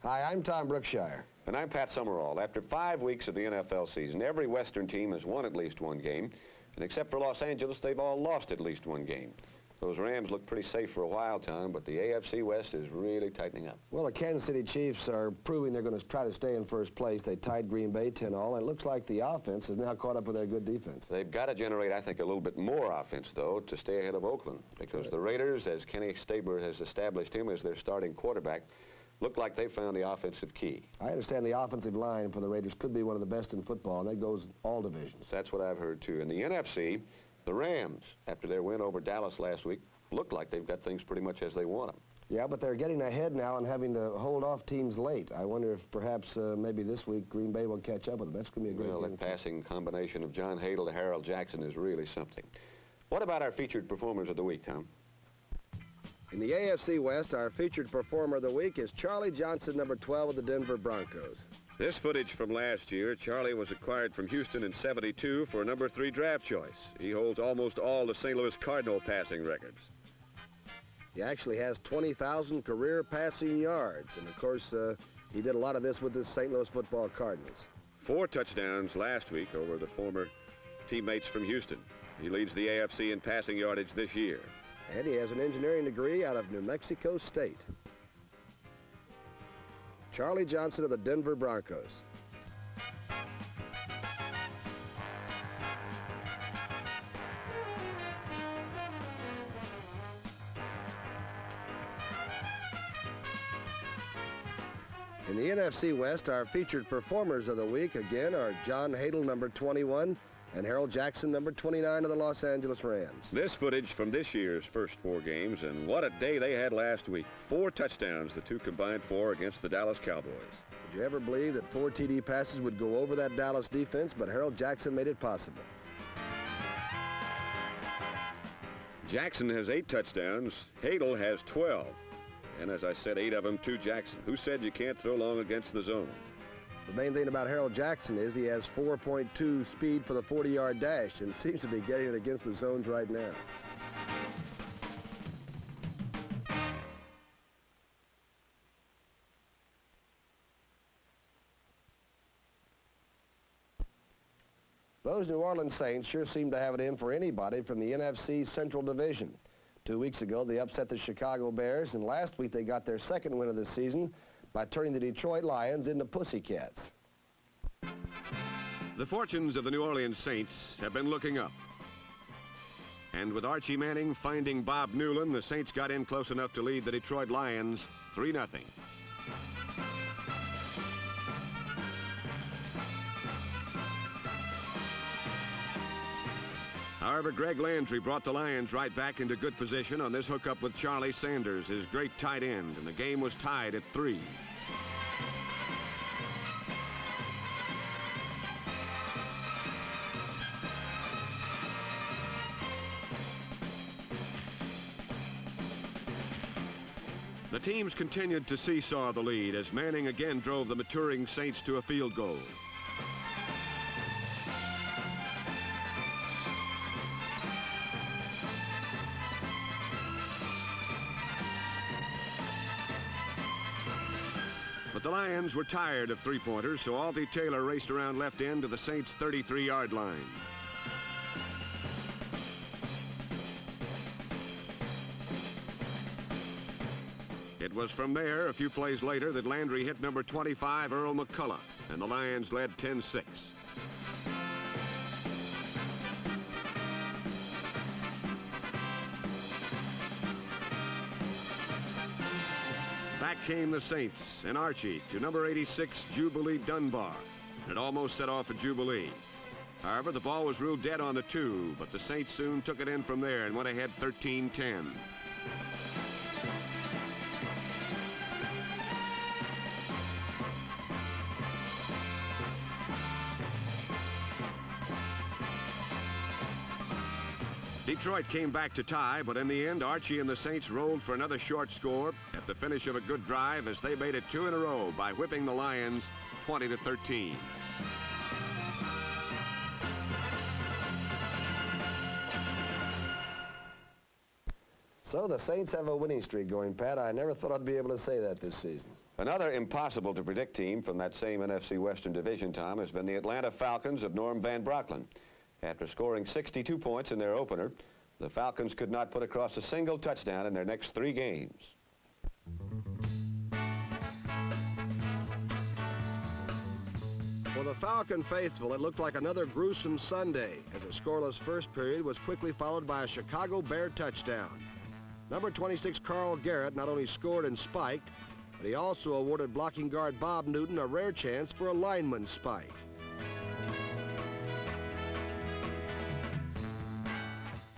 Hi, I'm Tom Brookshire. And I'm Pat Summerall. After 5 weeks of the NFL season, every Western team has won at least one game. And except for Los Angeles, they've all lost at least one game. Those Rams look pretty safe for a while, Tom, but the AFC West is really tightening up. Well, the Kansas City Chiefs are proving they're going to try to stay in first place. They tied Green Bay 10-all, and it looks like the offense has now caught up with their good defense. They've got to generate, I think, a little bit more offense, though, to stay ahead of Oakland. Because the Raiders, as Kenny Stabler has established him as their starting quarterback, look like they found the offensive key. I understand the offensive line for the Raiders could be one of the best in football, and that goes all divisions. That's what I've heard, too. In the NFC, the Rams, after their win over Dallas last week, look like they've got things pretty much as they want them. Yeah, but they're getting ahead now and having to hold off teams late. I wonder if perhaps maybe this week Green Bay will catch up with them. That's going to be a great game. Well, that passing combination of John Hadl to Harold Jackson is really something. What about our featured performers of the week, Tom? In the AFC West, our featured performer of the week is Charlie Johnson, number 12 of the Denver Broncos. This footage from last year, Charlie was acquired from Houston in '72 for a number 3 draft choice. He holds almost all the St. Louis Cardinal passing records. He actually has 20,000 career passing yards, and of course, he did a lot of this with the St. Louis Football Cardinals. 4 touchdowns last week over the former teammates from Houston. He leads the AFC in passing yardage this year. And he has an engineering degree out of New Mexico State. Charlie Johnson of the Denver Broncos. In the NFC West, our featured performers of the week again are John Hadl, number 21, and Harold Jackson, number 29 of the Los Angeles Rams. This footage from this year's first 4 games, and what a day they had last week. 4 touchdowns, the two combined for against the Dallas Cowboys. Did you ever believe that 4 TD passes would go over that Dallas defense? But Harold Jackson made it possible. Jackson has 8 touchdowns. Hadl has 12. And as I said, 8 of them to Jackson. Who said you can't throw long against the zone? The main thing about Harold Jackson is he has 4.2 speed for the 40-yard dash and seems to be getting it against the zones right now. Those New Orleans Saints sure seem to have it in for anybody from the NFC Central Division. 2 weeks ago, they upset the Chicago Bears, and last week they got their second win of the season by turning the Detroit Lions into pussycats. The fortunes of the New Orleans Saints have been looking up. And with Archie Manning finding Bob Newland, the Saints got in close enough to lead the Detroit Lions 3-0. However, Greg Landry brought the Lions right back into good position on this hookup with Charlie Sanders, his great tight end, and the game was tied at 3. The teams continued to seesaw the lead as Manning again drove the maturing Saints to a field goal. But the Lions were tired of 3-pointers, so Altie Taylor raced around left end to the Saints' 33-yard line. It was from there, a few plays later, that Landry hit number 25, Earl McCullough, and the Lions led 10-6. Back came the Saints and Archie to number 86, Jubilee Dunbar. It almost set off a Jubilee. However, the ball was ruled dead on the 2, but the Saints soon took it in from there and went ahead 13-10. Detroit came back to tie, but in the end, Archie and the Saints rolled for another short score at the finish of a good drive as they made it 2 in a row by whipping the Lions 20-13. So the Saints have a winning streak going, Pat. I never thought I'd be able to say that this season. Another impossible-to-predict team from that same NFC Western Division, Tom, has been the Atlanta Falcons of Norm Van Brocklin. After scoring 62 points in their opener, the Falcons could not put across a single touchdown in their next 3 games. For the Falcon faithful, it looked like another gruesome Sunday, as a scoreless first period was quickly followed by a Chicago Bear touchdown. Number 26, Carl Garrett, not only scored and spiked, but he also awarded blocking guard Bob Newton a rare chance for a lineman spike.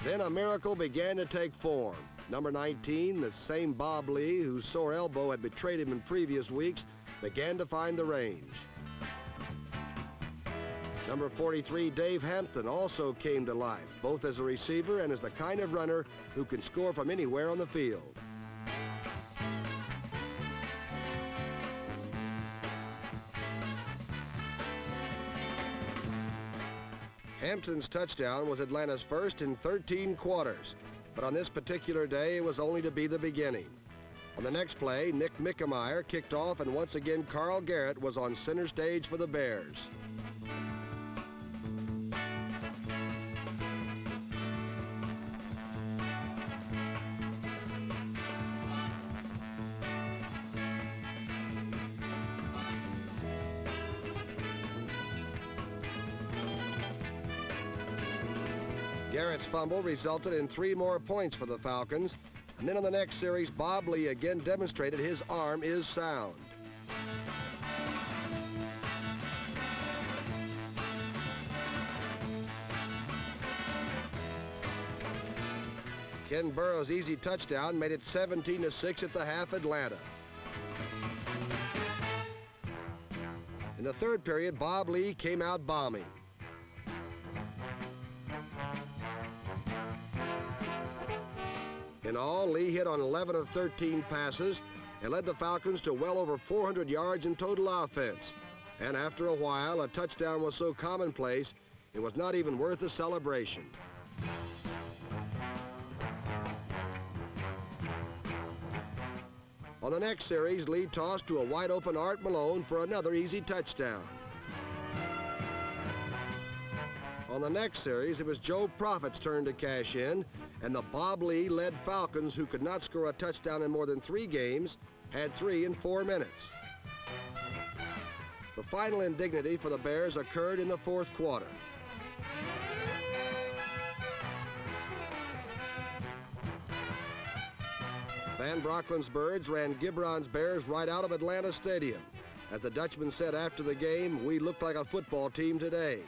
Then a miracle began to take form. Number 19, the same Bob Lee, whose sore elbow had betrayed him in previous weeks, began to find the range. Number 43, Dave Hampton, also came to life, both as a receiver and as the kind of runner who can score from anywhere on the field. Hampton's touchdown was Atlanta's first in 13 quarters, but on this particular day, it was only to be the beginning. On the next play, Nick Mickemeyer kicked off, and once again, Carl Garrett was on center stage for the Bears. Garrett's fumble resulted in 3 more points for the Falcons, and then on the next series, Bob Lee again demonstrated his arm is sound. Ken Burroughs' easy touchdown made it 17-6 at the half, Atlanta. In the third period, Bob Lee came out bombing. In all, Lee hit on 11 of 13 passes and led the Falcons to well over 400 yards in total offense. And after a while, a touchdown was so commonplace, it was not even worth a celebration. On the next series, Lee tossed to a wide-open Art Malone for another easy touchdown. On the next series, it was Joe Prophet's turn to cash in, and the Bob Lee-led Falcons, who could not score a touchdown in more than 3 games, had 3 in 4 minutes. The final indignity for the Bears occurred in the 4th quarter. Van Brocklin's Birds ran Gibron's Bears right out of Atlanta Stadium. As the Dutchman said after the game, "We looked like a football team today."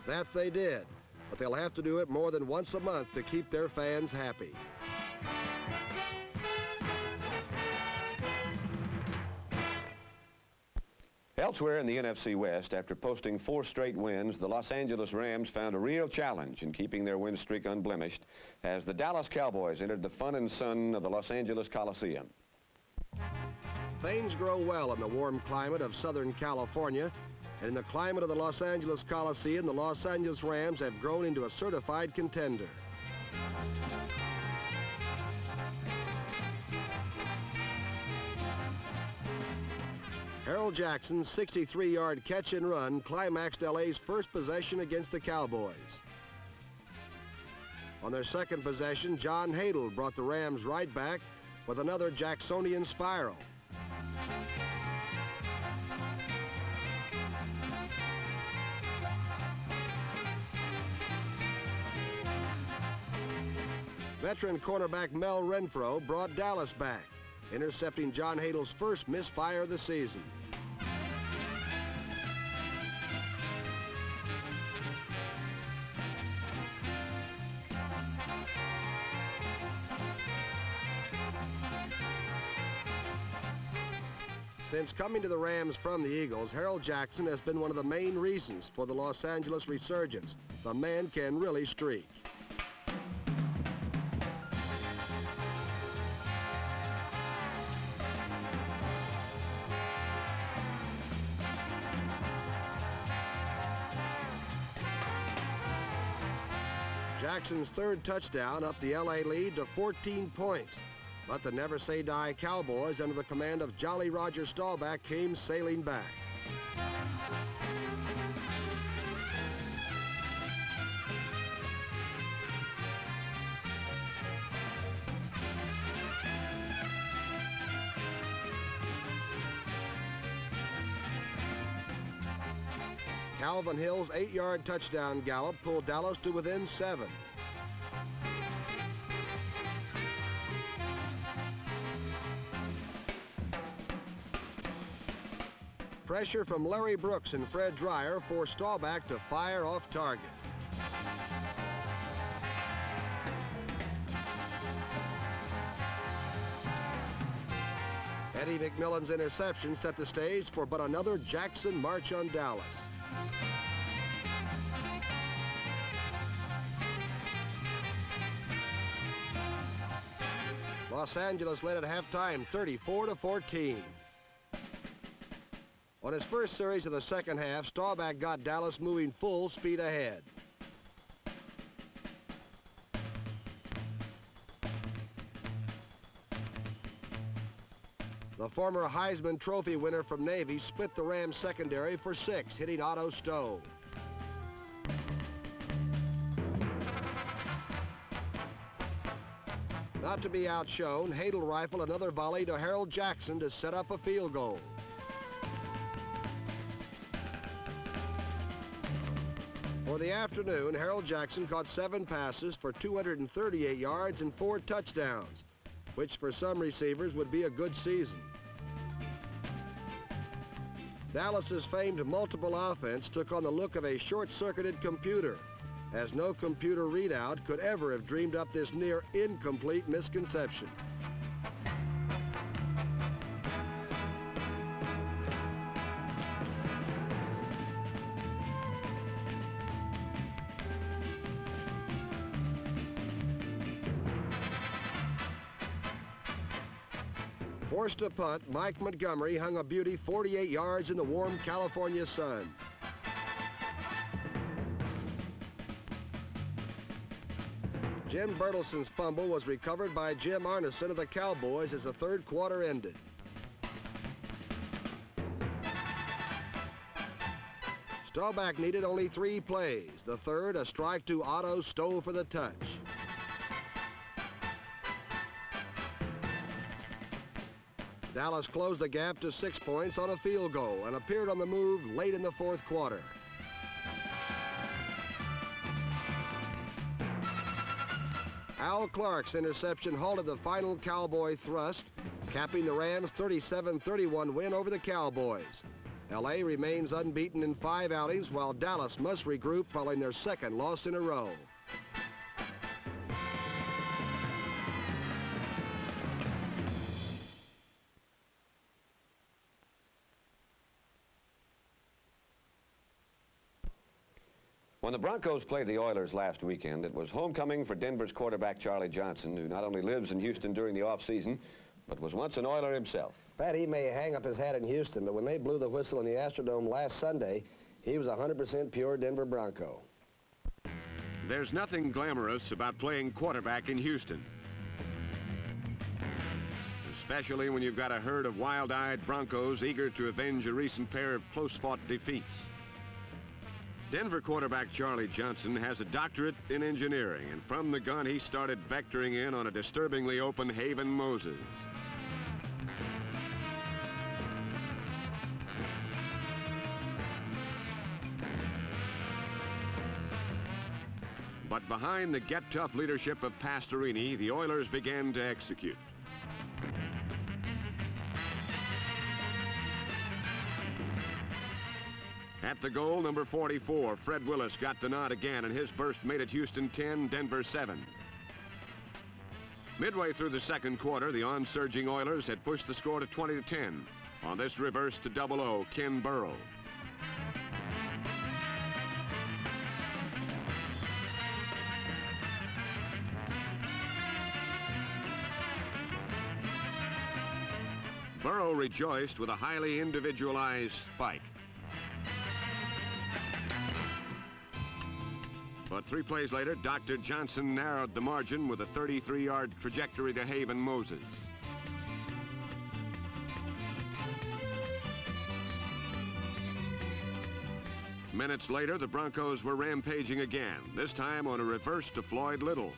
That they did, but they'll have to do it more than once a month to keep their fans happy. Elsewhere in the NFC West, after posting 4 straight wins, the Los Angeles Rams found a real challenge in keeping their win streak unblemished as the Dallas Cowboys entered the fun and sun of the Los Angeles Coliseum. Things grow well in the warm climate of Southern California, and in the climate of the Los Angeles Coliseum, the Los Angeles Rams have grown into a certified contender. Harold Jackson's 63-yard catch and run climaxed LA's first possession against the Cowboys. On their second possession, John Hadle brought the Rams right back with another Jacksonian spiral. Veteran cornerback Mel Renfro brought Dallas back, intercepting John Hadle's first misfire of the season. Since coming to the Rams from the Eagles, Harold Jackson has been one of the main reasons for the Los Angeles resurgence. The man can really streak. Jackson's third touchdown upped the LA lead to 14 points. But the never-say-die Cowboys, under the command of Jolly Roger Staubach, came sailing back. Calvin Hill's 8-yard touchdown gallop pulled Dallas to within 7. Pressure from Larry Brooks and Fred Dreyer forced Staubach to fire off target. Eddie McMillan's interception set the stage for but another Jackson march on Dallas. Los Angeles led at halftime 34-14. On his first series of the second half, Staubach got Dallas moving full speed ahead. The former Heisman Trophy winner from Navy split the Rams secondary for 6, hitting Otto Stowe. Not to be outshone, Hadel rifled another volley to Harold Jackson to set up a field goal. For the afternoon, Harold Jackson caught 7 passes for 238 yards and 4 touchdowns, which for some receivers would be a good season. Dallas's famed multiple offense took on the look of a short-circuited computer, as no computer readout could ever have dreamed up this near incomplete misconception. Forced to punt, Mike Montgomery hung a beauty 48 yards in the warm California sun. Jim Bertelson's fumble was recovered by Jim Arneson of the Cowboys as the third quarter ended. Staubach needed only 3 plays. The third, a strike to Otto Stowe for the touch. Dallas closed the gap to 6 points on a field goal and appeared on the move late in the fourth quarter. Al Clark's interception halted the final Cowboy thrust, capping the Rams' 37-31 win over the Cowboys. L.A. remains unbeaten in 5 outings, while Dallas must regroup following their second loss in a row. When the Broncos played the Oilers last weekend, it was homecoming for Denver's quarterback Charlie Johnson, who not only lives in Houston during the offseason, but was once an Oiler himself. Pat, he may hang up his hat in Houston, but when they blew the whistle in the Astrodome last Sunday, he was 100% pure Denver Bronco. There's nothing glamorous about playing quarterback in Houston, especially when you've got a herd of wild-eyed Broncos eager to avenge a recent pair of close-fought defeats. Denver quarterback Charlie Johnson has a doctorate in engineering, and from the gun he started vectoring in on a disturbingly open Haven Moses. But behind the get-tough leadership of Pastorini, the Oilers began to execute. At the goal, number 44, Fred Willis got the nod again, and his burst made it Houston 10, Denver 7. Midway through the second quarter, the on-surging Oilers had pushed the score to 20-10 on this reverse to 00, Ken Burrow. Burrow rejoiced with a highly individualized spike. But But 3 plays later, Dr. Johnson narrowed the margin with a 33-yard trajectory to Haven Moses. Minutes later, the Broncos were rampaging again, this time on a reverse to Floyd Little.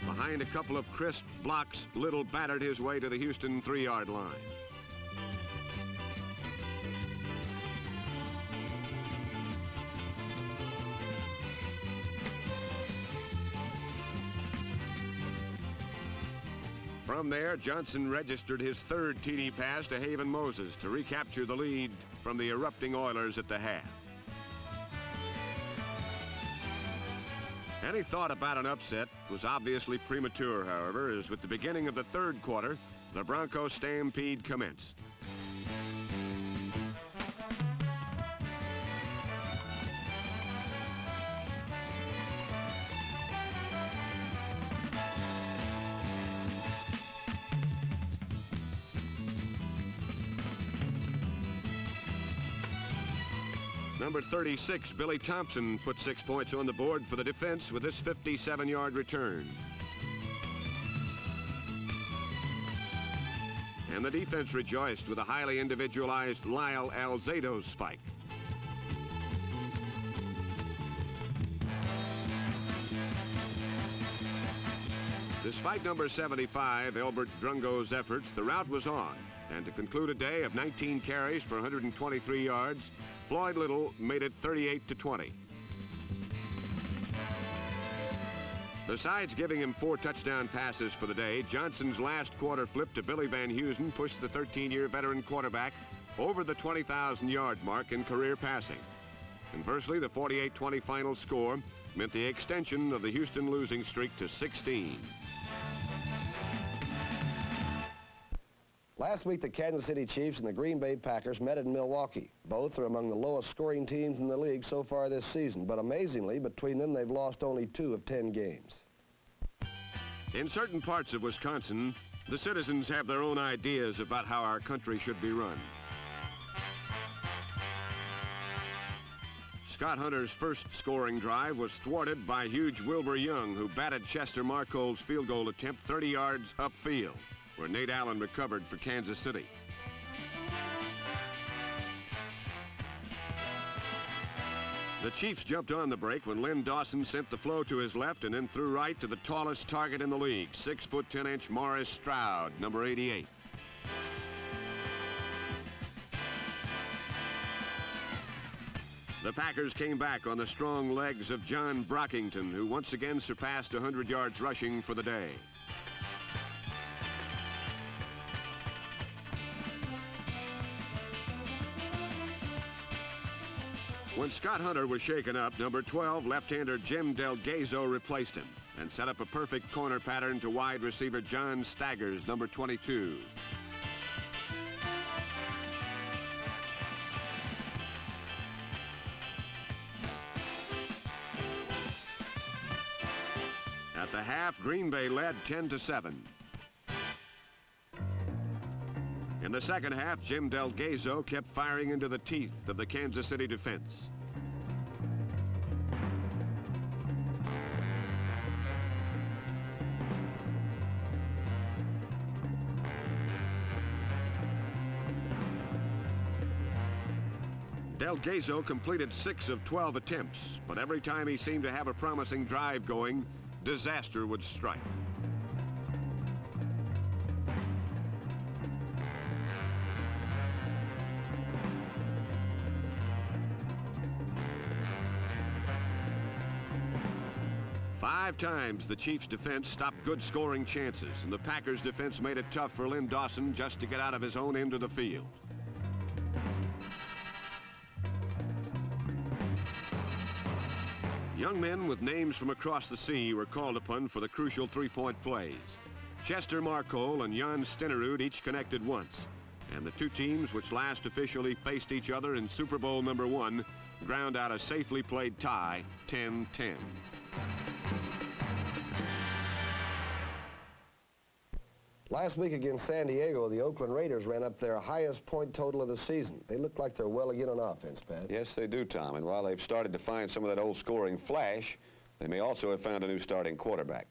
Behind a couple of crisp blocks, Little battered his way to the Houston 3-yard line. From there, Johnson registered his 3rd TD pass to Haven Moses to recapture the lead from the erupting Oilers at the half. Any thought about an upset was obviously premature, however, as with the beginning of the 3rd quarter, the Broncos stampede commenced. Number 36, Billy Thompson, put 6 points on the board for the defense with this 57-yard return. And the defense rejoiced with a highly individualized Lyle Alzado spike. Despite number 75, Elbert Drungo's efforts, the route was on. And to conclude a day of 19 carries for 123 yards, Floyd Little made it 38-20. Besides giving him 4 touchdown passes for the day, Johnson's last quarter flip to Billy Van Heusen pushed the 13-year veteran quarterback over the 20,000-yard mark in career passing. Conversely, the 48-20 final score meant the extension of the Houston losing streak to 16. Last week, the Kansas City Chiefs and the Green Bay Packers met in Milwaukee. Both are among the lowest scoring teams in the league so far this season, but amazingly, between them, they've lost only 2 of 10 games. In certain parts of Wisconsin, the citizens have their own ideas about how our country should be run. Scott Hunter's first scoring drive was thwarted by huge Wilbur Young, who batted Chester Marcole's field goal attempt 30 yards upfield, where Nate Allen recovered for Kansas City. The Chiefs jumped on the break when Lynn Dawson sent the flow to his left and then threw right to the tallest target in the league, 6 foot 10 inch Morris Stroud, number 88. The Packers came back on the strong legs of John Brockington, who once again surpassed 100 yards rushing for the day. When Scott Hunter was shaken up, number 12 left-hander Jim Delgazo replaced him and set up a perfect corner pattern to wide receiver John Staggers, number 22. At the half, Green Bay led 10-7. In the second half, Jim Delgazo kept firing into the teeth of the Kansas City defense. Delgazo completed 6 of 12 attempts, but every time he seemed to have a promising drive going, disaster would strike. Five times the Chiefs' defense stopped good scoring chances, and the Packers' defense made it tough for Lynn Dawson just to get out of his own end of the field. Young men with names from across the sea were called upon for the crucial 3-point plays. Chester Marcole and Jan Stenerud each connected once, and the two teams which last officially faced each other in Super Bowl #1 ground out a safely played tie, 10-10. Last week against San Diego, the Oakland Raiders ran up their highest point total of the season. They look like they're well again on offense, Pat. Yes, they do, Tom. And while they've started to find some of that old scoring flash, they may also have found a new starting quarterback.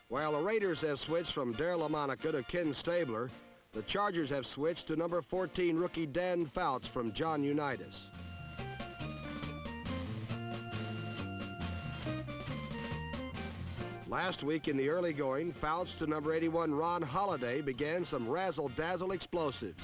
While the Raiders have switched from Darryl LaMonica to Ken Stabler, the Chargers have switched to number 14 rookie Dan Fouts from John Unitas. Last week in the early going, Fouts to number 81 Ron Holiday began some razzle-dazzle explosives.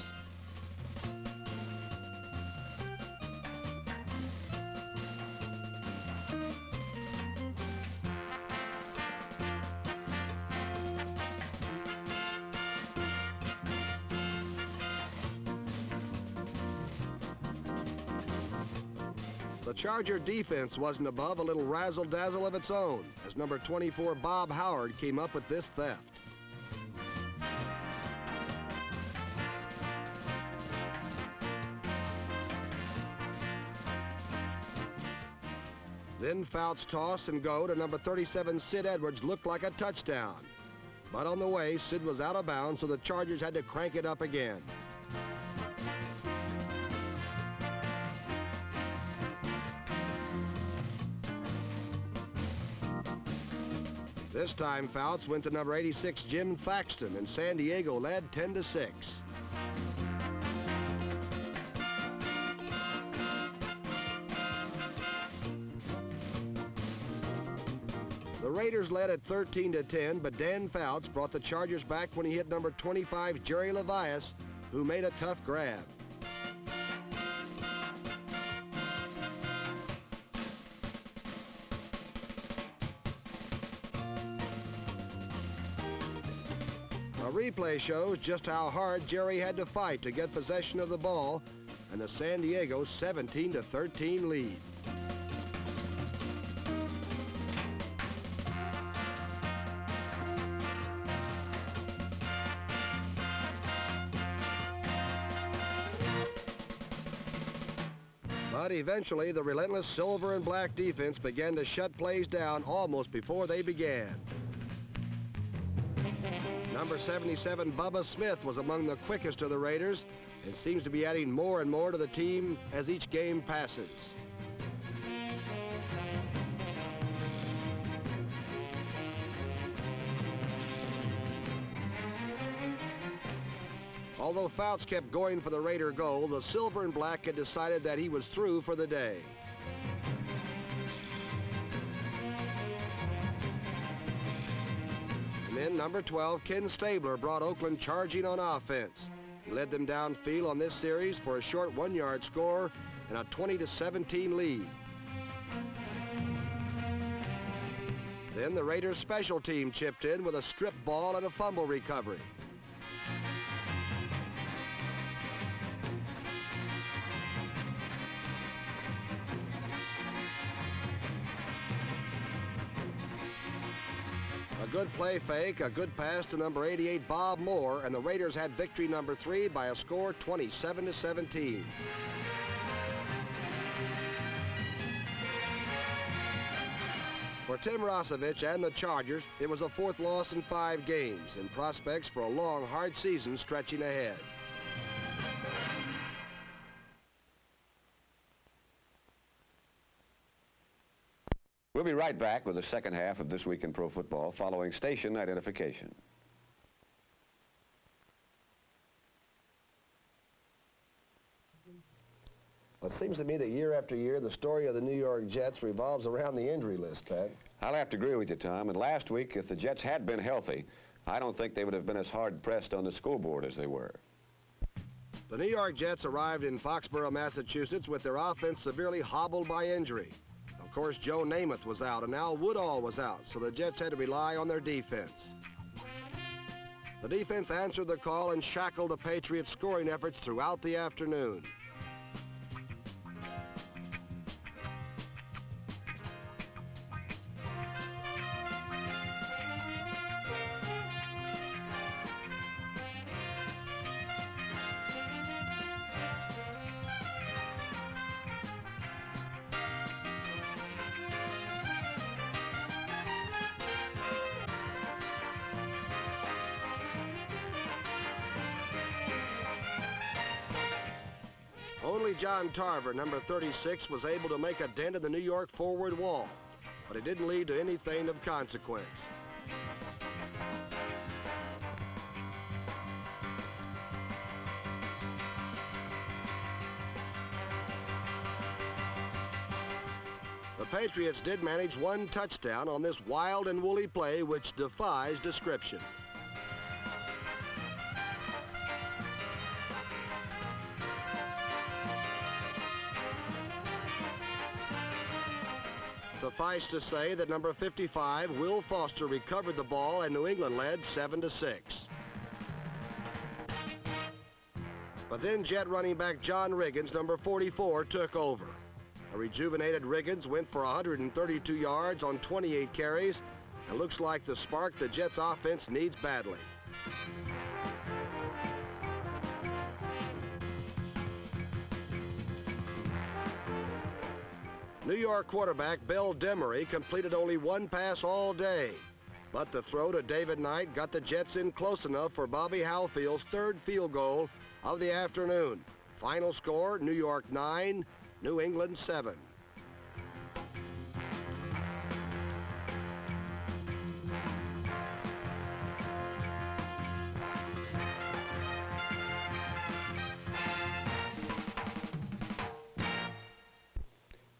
The Charger defense wasn't above a little razzle-dazzle of its own as number 24 Bob Howard came up with this theft. Then Fouts' toss and go to number 37 Sid Edwards looked like a touchdown. But on the way, Sid was out of bounds, so the Chargers had to crank it up again. This time, Fouts went to number 86, Jim Thaxton, and San Diego led 10-6. The Raiders led at 13-10, but Dan Fouts brought the Chargers back when he hit number 25, Jerry Levias, who made a tough grab. A replay shows just how hard Jerry had to fight to get possession of the ball, and the San Diego 17-13 lead. But eventually, the relentless silver and black defense began to shut plays down almost before they began. Number 77, Bubba Smith, was among the quickest of the Raiders and seems to be adding more and more to the team as each game passes. Although Fouts kept going for the Raider goal, the silver and black had decided that he was through for the day. And then number 12, Ken Stabler, brought Oakland charging on offense. He led them downfield on this series for a short one-yard score and a 20-17 lead. Then the Raiders' special team chipped in with a strip ball and a fumble recovery. A good play fake, a good pass to number 88, Bob Moore, and the Raiders had victory number 3 by a score 27-17. For Tim Rosevich and the Chargers, it was a 4th loss in 5 games and prospects for a long, hard season stretching ahead. We'll be right back with the second half of This Week in Pro Football following station identification. Well, it seems to me that year after year, the story of the New York Jets revolves around the injury list, Pat. I'll have to agree with you, Tom. And last week, if the Jets had been healthy, I don't think they would have been as hard-pressed on the scoreboard as they were. The New York Jets arrived in Foxborough, Massachusetts with their offense severely hobbled by injury. Of course, Joe Namath was out, and Al Woodall was out, so the Jets had to rely on their defense. The defense answered the call and shackled the Patriots' scoring efforts throughout the afternoon. Billy John Tarver, number 36, was able to make a dent in the New York forward wall, but it didn't lead to anything of consequence. The Patriots did manage one touchdown on this wild and woolly play which defies description. Suffice to say that number 55, Will Foster, recovered the ball and New England led 7-6. But then Jet running back John Riggins, number 44, took over. A rejuvenated Riggins went for 132 yards on 28 carries and looks like the spark the Jets offense needs badly. New York quarterback Bill Demery completed only one pass all day, but the throw to David Knight got the Jets in close enough for Bobby Howfield's third field goal of the afternoon. Final score, New York 9, New England 7.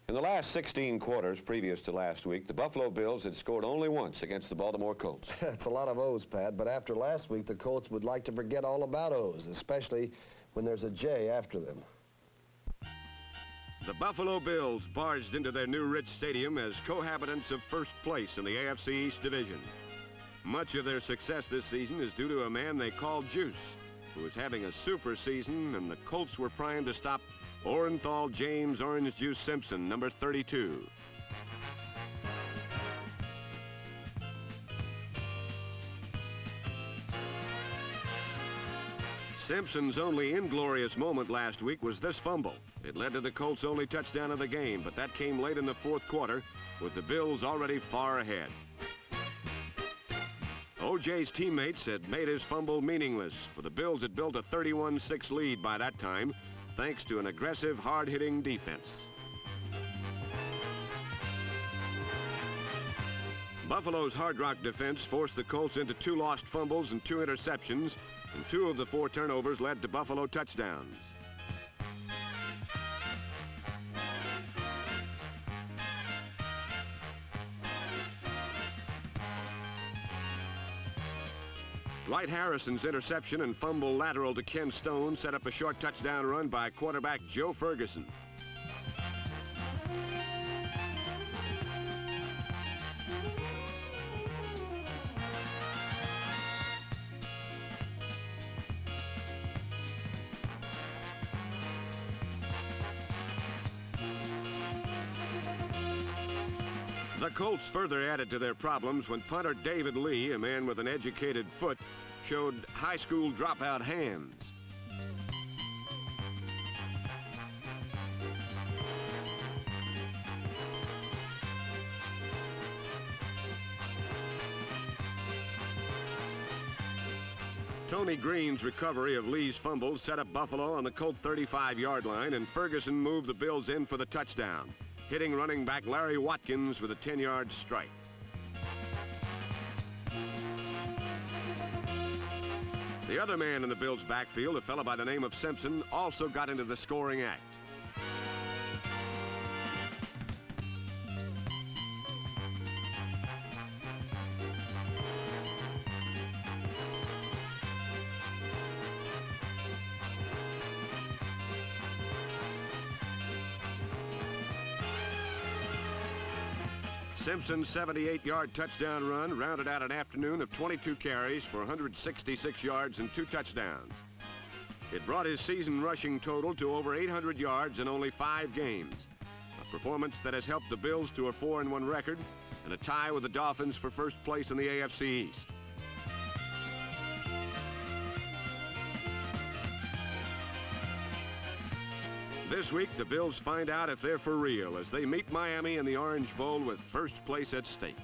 In the last 16 quarters previous to last week, the Buffalo Bills had scored only once against the Baltimore Colts. That's a lot of O's, Pat, but after last week, the Colts would like to forget all about O's, especially when there's a J after them. The Buffalo Bills barged into their new rich stadium as cohabitants of first place in the AFC East Division. Much of their success this season is due to a man they call Juice, who is having a super season, and the Colts were primed to stop Orenthal James Orange Juice Simpson, number 32. Simpson's only inglorious moment last week was this fumble. It led to the Colts' only touchdown of the game, but that came late in the fourth quarter with the Bills already far ahead. O.J.'s teammates had made his fumble meaningless, for the Bills had built a 31-6 lead by that time, thanks to an aggressive, hard-hitting defense. Buffalo's Hard Rock defense forced the Colts into 2 lost fumbles and 2 interceptions, and 2 of the 4 turnovers led to Buffalo touchdowns. Dwight Harrison's interception and fumble lateral to Ken Stone set up a short touchdown run by quarterback Joe Ferguson. The Colts further added to their problems when punter David Lee, a man with an educated foot, showed high school dropout hands. Tony Green's recovery of Lee's fumble set up Buffalo on the Colt 35-yard line, and Ferguson moved the Bills in for the touchdown, hitting running back Larry Watkins with a 10-yard strike. The other man in the Bills' backfield, a fellow by the name of Simpson, also got into the scoring act. Simpson's 78-yard touchdown run rounded out an afternoon of 22 carries for 166 yards and 2 touchdowns. It brought his season rushing total to over 800 yards in only 5 games, a performance that has helped the Bills to a 4-1 record and a tie with the Dolphins for first place in the AFC East. This week, the Bills find out if they're for real as they meet Miami in the Orange Bowl with first place at stake.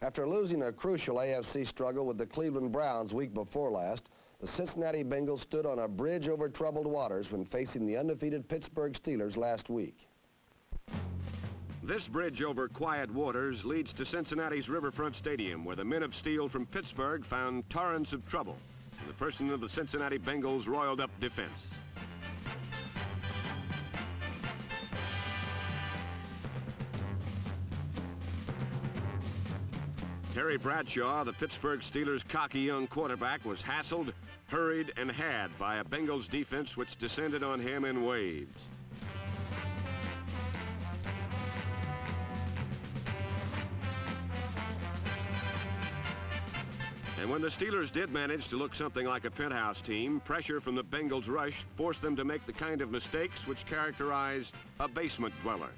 After losing a crucial AFC struggle with the Cleveland Browns week before last, the Cincinnati Bengals stood on a bridge over troubled waters when facing the undefeated Pittsburgh Steelers last week. This bridge over quiet waters leads to Cincinnati's Riverfront Stadium, where the men of steel from Pittsburgh found torrents of trouble in the person of the Cincinnati Bengals' roiled-up defense. Terry Bradshaw, the Pittsburgh Steelers' cocky young quarterback, was hassled, hurried, and had by a Bengals defense which descended on him in waves. And when the Steelers did manage to look something like a penthouse team, pressure from the Bengals' rush forced them to make the kind of mistakes which characterize a basement dweller.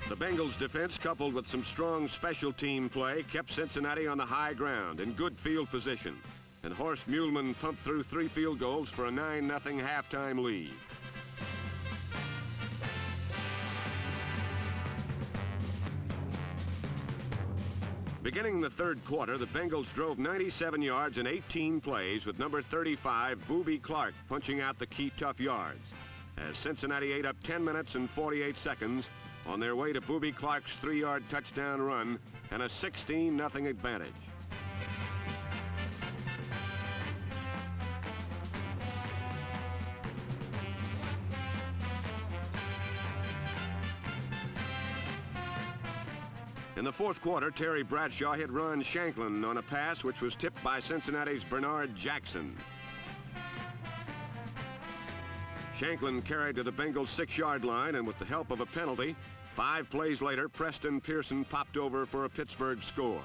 The Bengals' defense, coupled with some strong special team play, kept Cincinnati on the high ground in good field position. And Horst Muhlmann pumped through 3 field goals for a 9-0 halftime lead. Beginning the third quarter, the Bengals drove 97 yards in 18 plays with number 35, Boobie Clark, punching out the key tough yards, as Cincinnati ate up 10 minutes and 48 seconds on their way to Boobie Clark's 3-yard touchdown run and a 16-0 advantage. In the fourth quarter, Terry Bradshaw hit Ron Shanklin on a pass which was tipped by Cincinnati's Bernard Jackson. Shanklin carried to the Bengals' 6-yard line, and with the help of a penalty, 5 plays later, Preston Pearson popped over for a Pittsburgh score.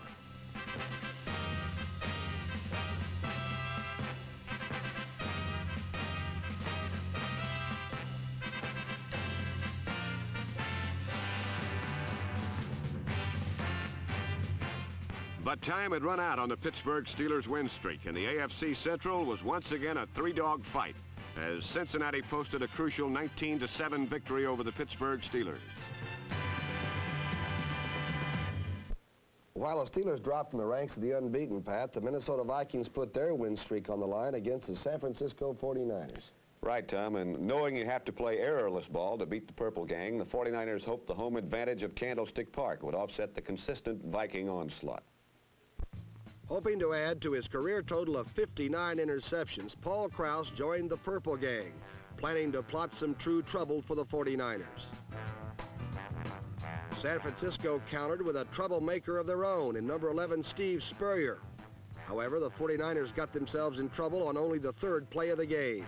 But time had run out on the Pittsburgh Steelers' win streak, and the AFC Central was once again a 3-dog fight as Cincinnati posted a crucial 19-7 victory over the Pittsburgh Steelers. While the Steelers dropped from the ranks of the unbeaten, Pat, the Minnesota Vikings put their win streak on the line against the San Francisco 49ers. Right, Tom, and knowing you have to play errorless ball to beat the Purple Gang, the 49ers hoped the home advantage of Candlestick Park would offset the consistent Viking onslaught. Hoping to add to his career total of 59 interceptions, Paul Krause joined the Purple Gang, planning to plot some true trouble for the 49ers. San Francisco countered with a troublemaker of their own in number 11, Steve Spurrier. However, the 49ers got themselves in trouble on only the 3rd play of the game.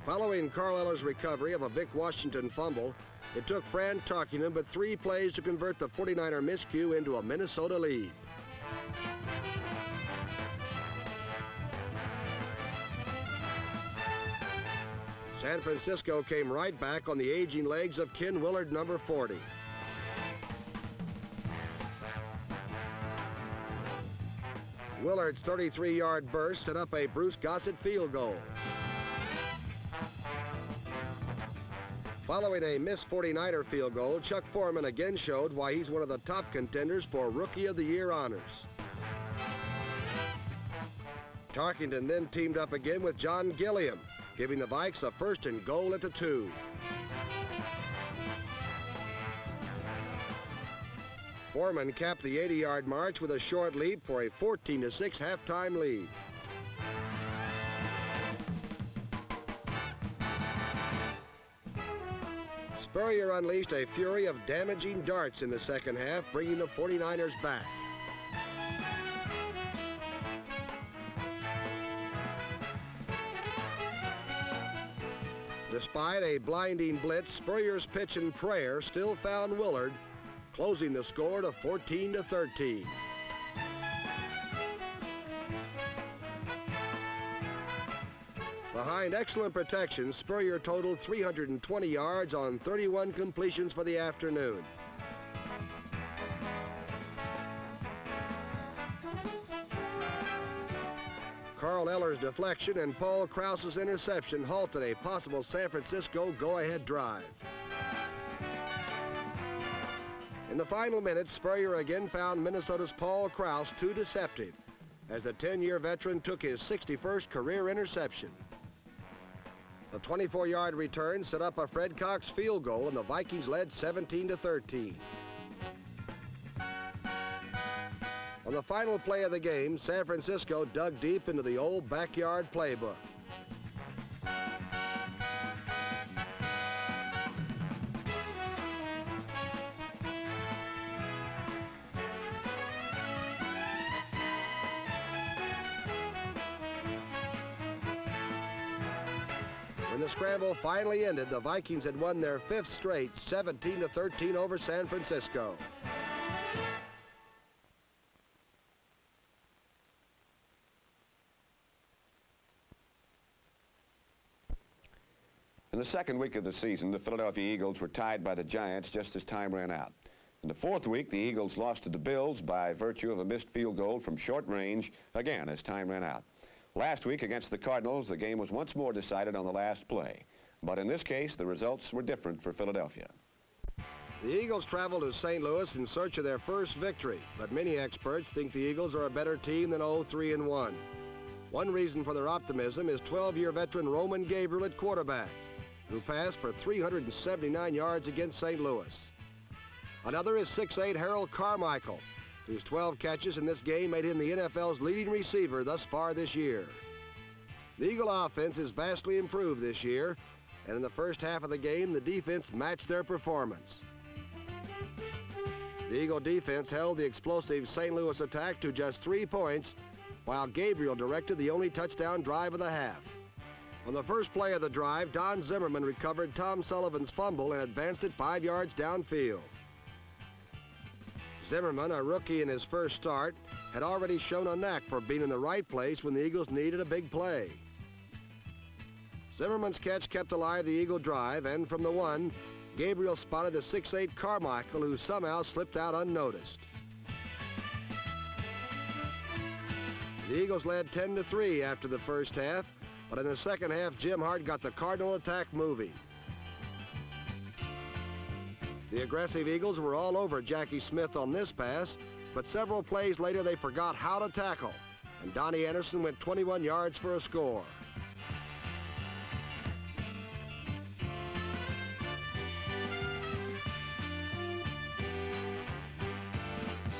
Following Carl Eller's recovery of a Vic Washington fumble, it took Fran Tarkenton but 3 plays to convert the 49er miscue into a Minnesota lead. San Francisco came right back on the aging legs of Ken Willard, number 40. Willard's 33-yard burst set up a Bruce Gossett field goal. Following a missed 49er field goal, Chuck Foreman again showed why he's one of the top contenders for Rookie of the Year honors. Tarkenton then teamed up again with John Gilliam, giving the Vikes a 1st and goal at the 2. Foreman capped the 80-yard march with a short leap for a 14-6 halftime lead. Spurrier unleashed a fury of damaging darts in the second half, bringing the 49ers back. Despite a blinding blitz, Spurrier's pitch and prayer still found Willard, closing the score to 14-13. Behind excellent protection, Spurrier totaled 320 yards on 31 completions for the afternoon. Carl Eller's deflection and Paul Krause's interception halted a possible San Francisco go-ahead drive. In the final minutes, Spurrier again found Minnesota's Paul Krause too deceptive as the 10-year veteran took his 61st career interception. The 24-yard return set up a Fred Cox field goal, and the Vikings led 17-13. On the final play of the game, San Francisco dug deep into the old backyard playbook. When the scramble finally ended, the Vikings had won their 5th straight, 17-13 over San Francisco. In the second week of the season, the Philadelphia Eagles were tied by the Giants just as time ran out. In the fourth week, the Eagles lost to the Bills by virtue of a missed field goal from short range, again as time ran out. Last week against the Cardinals, the game was once more decided on the last play. But in this case, the results were different for Philadelphia. The Eagles traveled to St. Louis in search of their first victory, but many experts think the Eagles are a better team than 0-3-1. One reason for their optimism is 12-year veteran Roman Gabriel at quarterback, who passed for 379 yards against St. Louis. Another is 6'8" Harold Carmichael, whose 12 catches in this game made him the NFL's leading receiver thus far this year. The Eagle offense is vastly improved this year, and in the first half of the game, the defense matched their performance. The Eagle defense held the explosive St. Louis attack to just 3 points, while Gabriel directed the only touchdown drive of the half. On the first play of the drive, Don Zimmerman recovered Tom Sullivan's fumble and advanced it 5 yards downfield. Zimmerman, a rookie in his first start, had already shown a knack for being in the right place when the Eagles needed a big play. Zimmerman's catch kept alive the Eagle drive, and from the 1, Gabriel spotted the 6'8" Carmichael, who somehow slipped out unnoticed. The Eagles led 10-3 after the first half, but in the second half, Jim Hart got the Cardinal attack moving. The aggressive Eagles were all over Jackie Smith on this pass, but several plays later they forgot how to tackle, and Donnie Anderson went 21 yards for a score.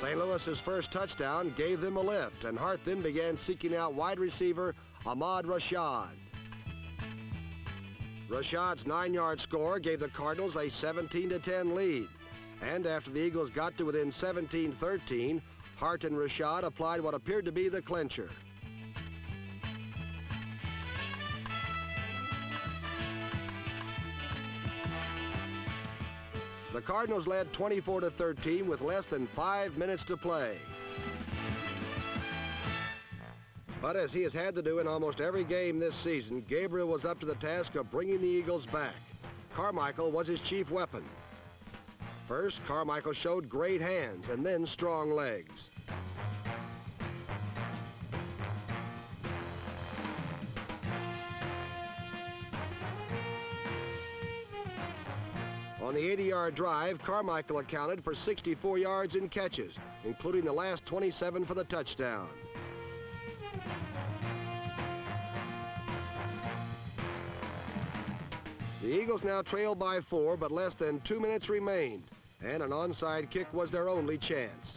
St. Louis's first touchdown gave them a lift, and Hart then began seeking out wide receiver Ahmad Rashad. Rashad's 9-yard score gave the Cardinals a 17-10 lead, and after the Eagles got to within 17-13, Hart and Rashad applied what appeared to be the clincher. The Cardinals led 24-13 with less than 5 minutes to play. But as he has had to do in almost every game this season, Gabriel was up to the task of bringing the Eagles back. Carmichael was his chief weapon. First, Carmichael showed great hands and then strong legs. On the 80-yard drive, Carmichael accounted for 64 yards in catches, including the last 27 for the touchdown. The Eagles now trailed by 4, but less than 2 minutes remained, and an onside kick was their only chance.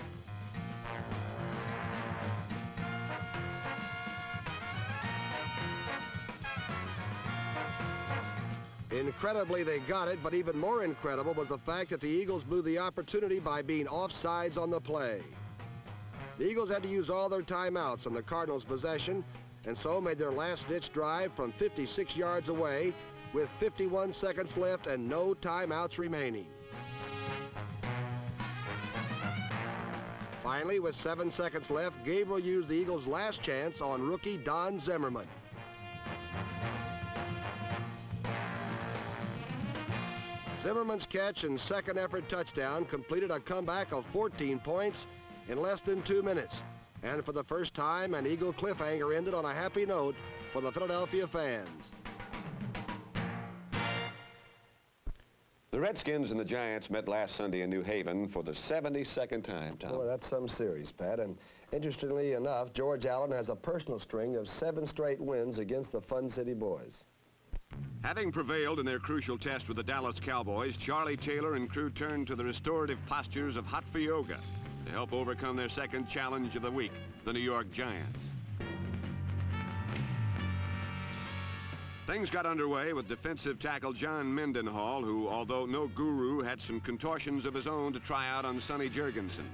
Incredibly, they got it, but even more incredible was the fact that the Eagles blew the opportunity by being offsides on the play. The Eagles had to use all their timeouts on the Cardinals' possession, and so made their last-ditch drive from 56 yards away with 51 seconds left and no timeouts remaining. Finally, with 7 seconds left, Gabriel used the Eagles' last chance on rookie Don Zimmerman. Zimmerman's catch and second effort touchdown completed a comeback of 14 points in less than 2 minutes. And for the first time, an Eagle cliffhanger ended on a happy note for the Philadelphia fans. The Redskins and the Giants met last Sunday in New Haven for the 72nd time, Tom. Boy, that's some series, Pat. And interestingly enough, George Allen has a personal string of 7 straight wins against the Fun City Boys. Having prevailed in their crucial test with the Dallas Cowboys, Charlie Taylor and crew turned to the restorative postures of hot for yoga to help overcome their second challenge of the week, the New York Giants. Things got underway with defensive tackle John Mendenhall, who, although no guru, had some contortions of his own to try out on Sonny Jurgensen.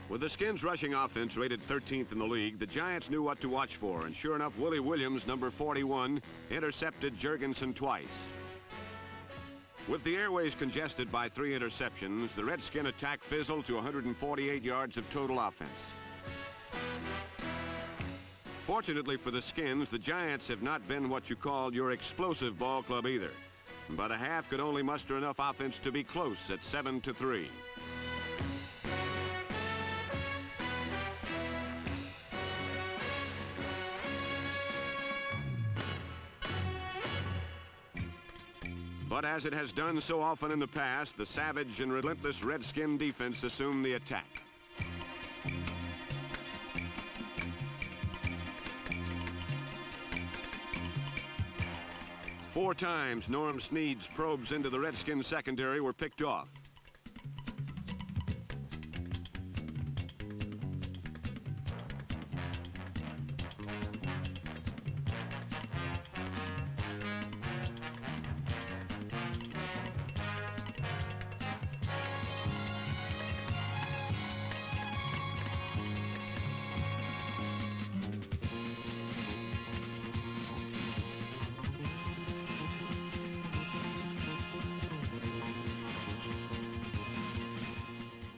With the Skins' rushing offense rated 13th in the league, the Giants knew what to watch for, and sure enough, Willie Williams, number 41, intercepted Jurgensen twice. With the airways congested by 3 interceptions, the Redskin attack fizzled to 148 yards of total offense. Fortunately for the Skins, the Giants have not been what you call your explosive ball club either. By the half, could only muster enough offense to be close at 7-3. But as it has done so often in the past, the savage and relentless Redskin defense assumed the attack. Four times, Norm Snead's probes into the Redskin secondary were picked off.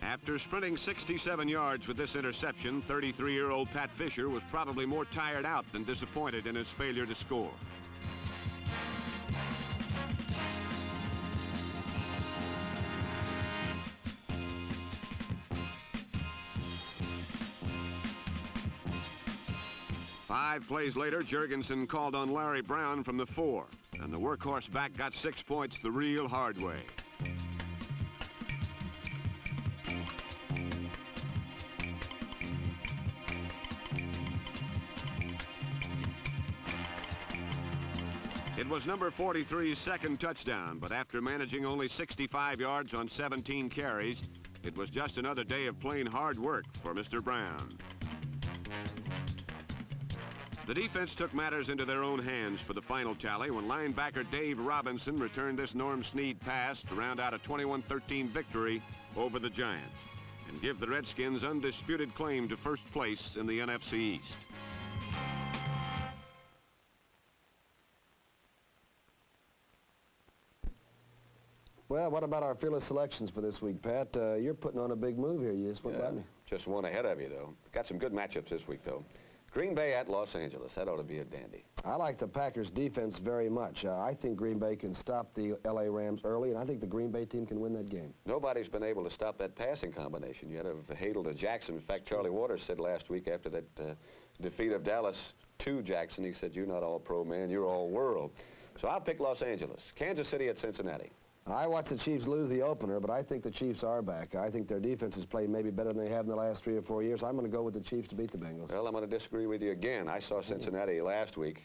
After sprinting 67 yards with this interception, 33-year-old Pat Fisher was probably more tired out than disappointed in his failure to score. Five plays later, Jurgensen called on Larry Brown from the 4, and the workhorse back got 6 points the real hard way. It was number 43's second touchdown, but after managing only 65 yards on 17 carries, it was just another day of plain hard work for Mr. Brown. The defense took matters into their own hands for the final tally when linebacker Dave Robinson returned this Norm Snead pass to round out a 21-13 victory over the Giants and give the Redskins undisputed claim to first place in the NFC East. Well, what about our fearless selections for this week, Pat? You're putting on a big move here. You just went by me. Just one ahead of you, though. Got some good matchups this week, though. Green Bay at Los Angeles. That ought to be a dandy. I like the Packers' defense very much. I think Green Bay can stop the L.A. Rams early, and I think the Green Bay team can win that game. Nobody's been able to stop that passing combination yet of Hadel to Jackson. In fact, Charlie Waters said last week after that defeat of Dallas to Jackson, he said, "You're not all pro, man. You're all world." So I'll pick Los Angeles. Kansas City at Cincinnati. I watched the Chiefs lose the opener, but I think the Chiefs are back. I think their defense has played maybe better than they have in the last 3 or 4 years. I'm going to go with the Chiefs to beat the Bengals. Well, I'm going to disagree with you again. I saw Cincinnati last week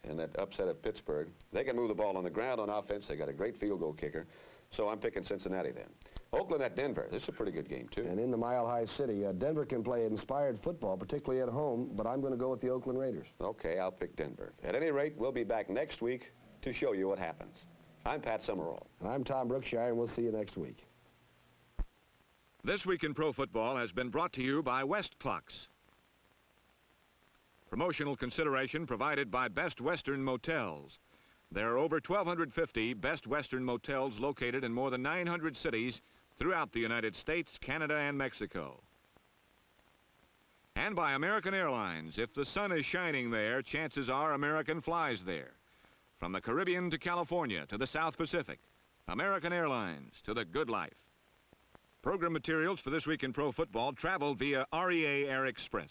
in that upset at Pittsburgh. They can move the ball on the ground on offense. They got a great field goal kicker. So I'm picking Cincinnati then. Oakland at Denver. This is a pretty good game, too. And in the Mile High City, Denver can play inspired football, particularly at home, but I'm going to go with the Oakland Raiders. Okay, I'll pick Denver. At any rate, we'll be back next week to show you what happens. I'm Pat Summerall. And I'm Tom Brookshire, and we'll see you next week. This Week in Pro Football has been brought to you by West Clocks. Promotional consideration provided by Best Western Motels. There are over 1,250 Best Western motels located in more than 900 cities throughout the United States, Canada, and Mexico. And by American Airlines. If the sun is shining there, chances are American flies there. From the Caribbean to California to the South Pacific, American Airlines to the good life. Program materials for This Week in Pro Football travel via REA Air Express.